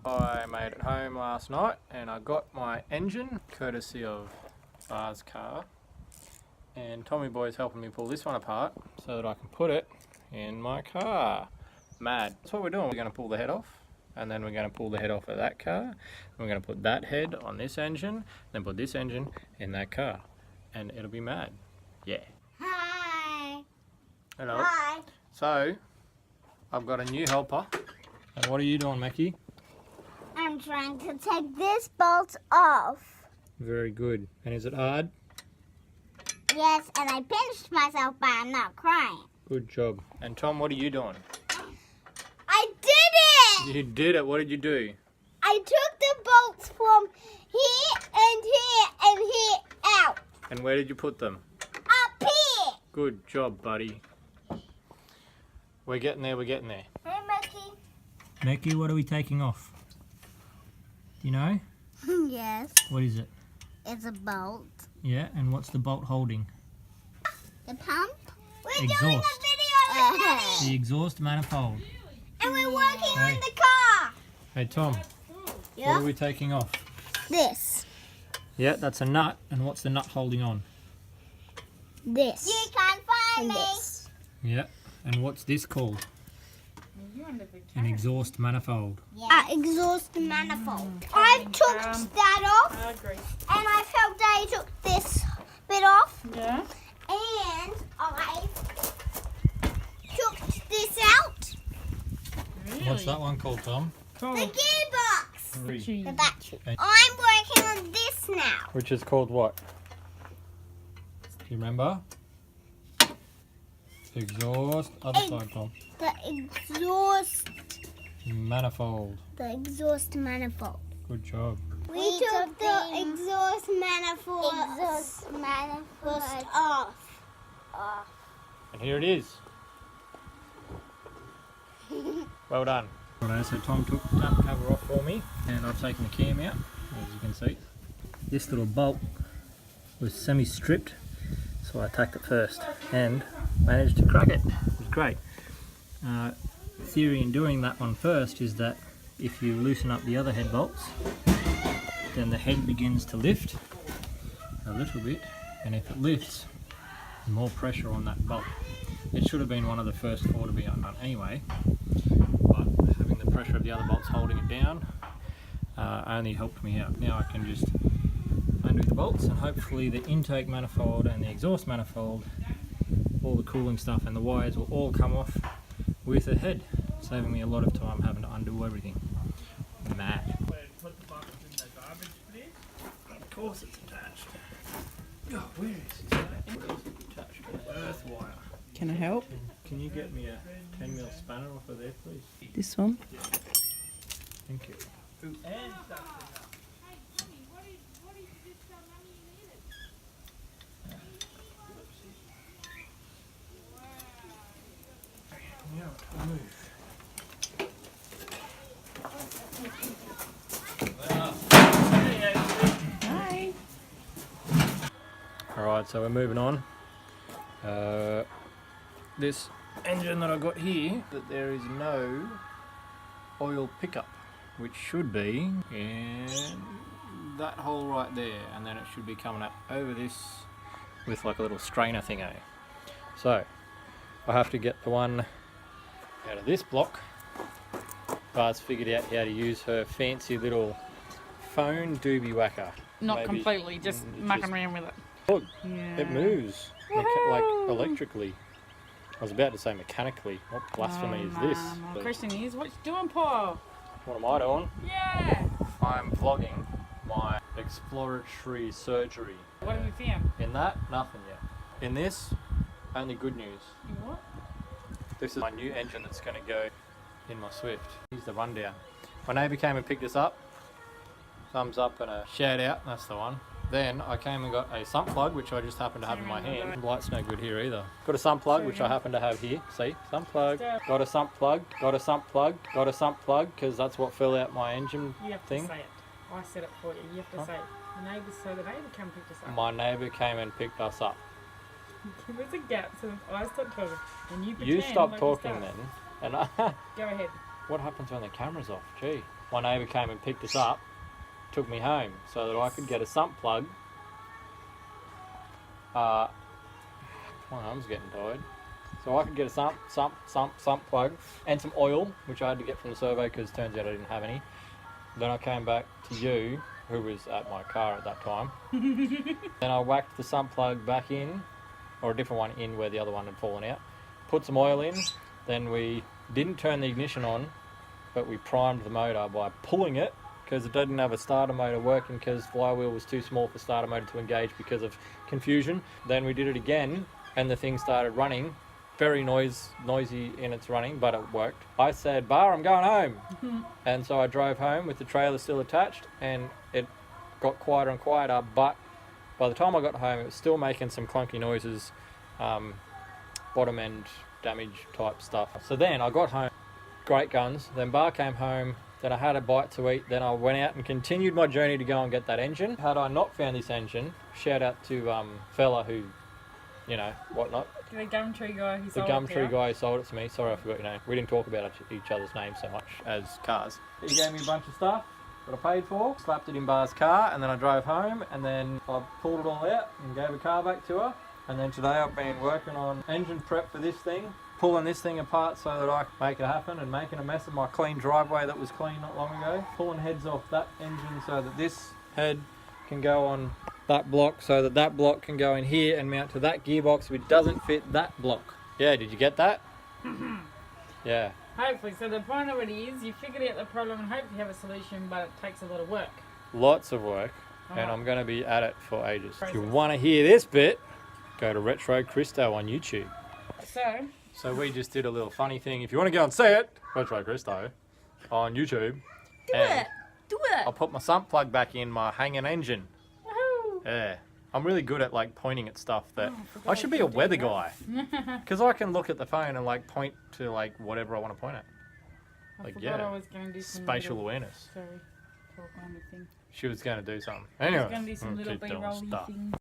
I made it home last night and I got my engine courtesy of Bar's car, and Tommy Boy's helping me pull this one apart so that I can put it in my car. Mad. That's what we're doing. We're going to pull the head off, and then we're going to pull the head off of that car, and we're going to put that head on this engine, then put this engine in that car, and it'll be mad. Yeah. Hi. Hello. Hi. So I've got a new helper. And what are you doing, Mackie? I'm trying to take this bolt off. Very good. And is it hard? Yes, and I pinched myself, but I'm not crying. Good job. And Tom, what are you doing? I did it! You did it. What did you do? I took the bolts from here and here and here out. And where did you put them? Up here. Good job, buddy. We're getting there, we're getting there. Hey, Mickey. Mackie, what are we taking off? Do you know? Yes, What is it? it's a bolt. Yeah, and what's the bolt holding? The pump? We're Exhaust. doing a video with Daddy. The exhaust manifold. And we're working Hey. on the car. Hey Tom, what are we taking off? This. Yeah, that's a nut. And what's the nut holding on? This. You can't find me. This. Yeah. And what's this called? An exhaust manifold. Exhaust manifold. I took that off. I agree. And I felt Daddy took this bit off. Yeah. And I took this out. Really? What's that one called, Tom? The gearbox. Three. The battery. And- I'm working on this now. Which is called what? Do you remember? Exhaust. Other side, Tom. The exhaust. Manifold. The exhaust manifold. Good job. We took the exhaust manifold. Exhaust manifold off. And here it is. Well done. Righto, so Tom took that cover off for me, and I've taken the cam out, as you can see. This little bolt was semi-stripped, so I attacked it first and managed to crack it. It was great. Theory in doing that one first is that if you loosen up the other head bolts, then the head begins to lift a little bit, and if it lifts, more pressure on that bolt. It should have been one of the first four to be undone anyway, but having the pressure of the other bolts holding it down only helped me out. Now I can just undo the bolts, and hopefully the intake manifold and the exhaust manifold, all the cooling stuff and the wires will all come off with a head, saving me a lot of time having to undo everything. Mad. Put the bucket in the garbage, please. Of course it's attached. Oh, where is it? Where is it attached? An earth wire. Can I help? Can you get me a 10mm spanner off of there, please? This one? Thank you. And stuff. Now to move. Hi. Alright, so we're moving on. This engine that I got here, that there is no oil pickup, which should be in that hole right there, and then it should be coming up over this with like a little strainer thingo. So I have to get the one out of this block. Bar's figured out how to use her fancy little phone doobie whacker. Not Maybe- completely, just mucking around with it. Look, Yeah. it moves like electrically. I was about to say mechanically. What blasphemy is this? My But question is, what you doing, Paul? what am I doing? Yeah. I'm vlogging my exploratory surgery. What have you found? In that, nothing yet. In this, only good news. You what? This is my new engine that's going to go in my Swift. Here's the rundown. My neighbour came and picked us up. Thumbs up and a shout out, that's the one. Then I came and got a sump plug, which I just happen to have in my hand. The light's no good here either. Got a sump plug, which I happen to have here. See, sump plug. Got a sump plug, got a sump plug, got a sump plug, because that's what filled out my engine You have thing. to say it. I said it for you. You have to say it. The neighbours, so the neighbour come pick us up. My neighbour came and picked us up. There's a gap, so I stopped talking. And you You pretend stopped like talking stuff. then, and I, Go ahead. what happens when the camera's off? Gee. My neighbour came and picked us up, took me home so that I could get a sump plug. My arm's getting tired. So I could get a sump plug and some oil, which I had to get from the survey because it turns out I didn't have any. Then I came back to you, who was at my car at that time. Then I whacked the sump plug back in, or a different one in where the other one had fallen out. Put some oil in. Then we didn't turn the ignition on, but we primed the motor by pulling it because it didn't have a starter motor working because flywheel was too small for starter motor to engage because of confusion. Then we did it again and the thing started running. Very noisy in its running, but it worked. I said, Bar, I'm going home. And so I drove home with the trailer still attached and it got quieter and quieter, but by the time I got home it was still making some clunky noises, bottom end damage type stuff. So then I got home, great guns, then Bar came home, then I had a bite to eat, then I went out and continued my journey to go and get that engine. Had I not found this engine, shout out to fella who, you know, whatnot. The Gumtree guy who The sold it to Gumtree you. guy who sold it to me. Sorry, I forgot your name. We didn't talk about each other's names so much as cars. He gave me a bunch of stuff that I paid for, slapped it in Bar's car, and then I drove home, and then I pulled it all out and gave the car back to her. And then today I've been working on engine prep for this thing, pulling this thing apart so that I can make it happen, and making a mess of my clean driveway that was clean not long ago. Pulling heads off that engine so that this head can go on that block, so that that block can go in here and mount to that gearbox which doesn't fit that block. Yeah, did you get that? Yeah. Hopefully. So the point of it is you figured out the problem and hope you have a solution, but it takes a lot of work. Lots of work, and Alright. I'm going to be at it for ages. If you Process. want to hear this bit, go to Retro Christo on YouTube. So, We just did a little funny thing. If you want to go and see it, Retro Christo on YouTube. Do it. Do it. I'll put my sump plug back in my hanging engine. woohoo! Yeah. I'm really good at like pointing at stuff that Oh, I forgot I should be you a could do weather that. guy because I can look at the phone and like point to like whatever I want to point at. I Like, forgot yeah. I was going to do some Spatial little, awareness. sorry, talk on the thing. She was going to do something. I Anyway, was going to do some little keep doing B-rolly stuff. things.